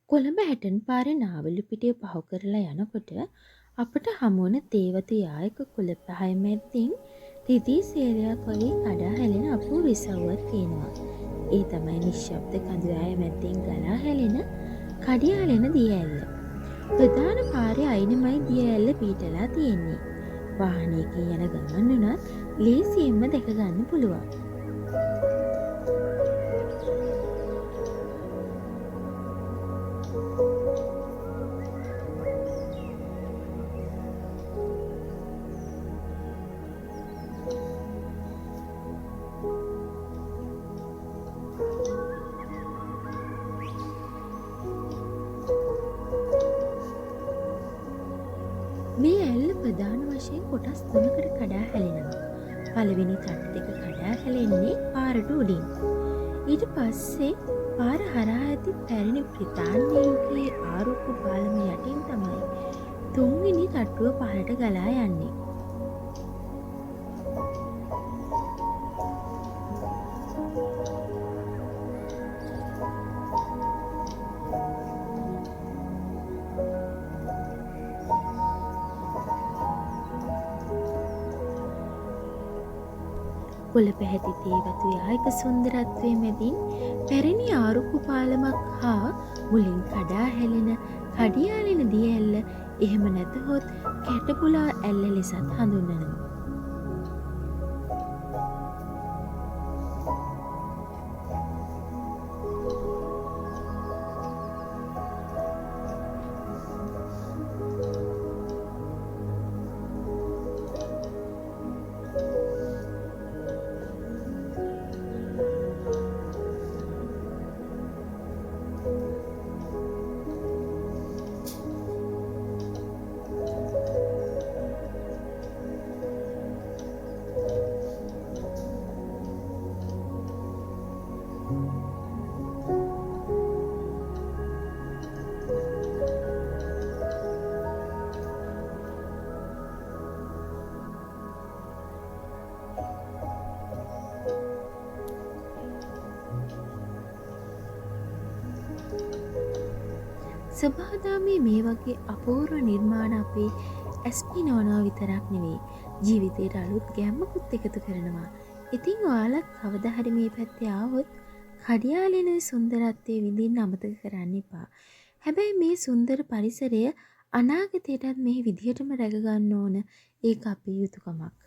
කොළඹ හැටන් පාරේ නාවලු පිටිය පහු කරලා යනකොට අපට හමුවන තේවතු යායක කුල පහය මැද්දින් රිදී සේරයක් වගේ කඩා හැලෙන අපූර්ව ඉසව්වක් තියෙනවා. ඒ තමයි නිශ්ශබ්ද කඳුආය මැද්දෙන් ගලා හැලෙන කඩියාලෙන දිය ඇල්ල. ප්‍රධාන පාරේ අයිනමයි දිය ඇල්ල පිහිටලා තියෙන්නේ. වාහනයකින් යන ගමන් උනත් ලේසියෙන්ම දැක ගන්න පුළුවන්. මේ ඇල්ල ප්‍රධාන වශයෙන් කොටස් තුනකට කඩා හැලෙනවා. පළවෙනි තට් දෙක කඩා හැලෙන්නේ පාරට උඩින්. ඊට පස්සේ පාර හරහා ඇති පැරණි බ්‍රිතාන්‍ය යුගයේ ආරෝප්‍ය පාලම යටින් තමයි තුන්වෙනි තට්ටුව පහළට ගලා යන්නේ. කොළ පැහැති තේවතු යායක සුන්දරත්වය මැදින් පැරණි ආරුක්කු පාලමක් හා මුලින් කඩා හැලෙන කඩියාලෙන දිය ඇල්ල එහෙම නැතහොත් කැටපුලා ඇල්ල ලෙසත් හඳුන්වනවා. සබහාදාමේ මේ වගේ අපූර්ව නිර්මාණ අපේ ඇස්පිනෝනවා විතරක් නෙවෙයි ජීවිතයට අලුත් ගැම්මකුත් එකතු කරනවා. ඉතින් ඔයාලත් කවදා හරි මේ පැත්තේ ආවොත් කඩියාලෙන සුන්දරත්වයේ විඳින්න අමතක කරන්න එපා. හැබැයි මේ සුන්දර පරිසරය අනාගතයටත් මේ විදිහටම රැක ගන්න ඕන ඒක අපේ යුතුයකමක්.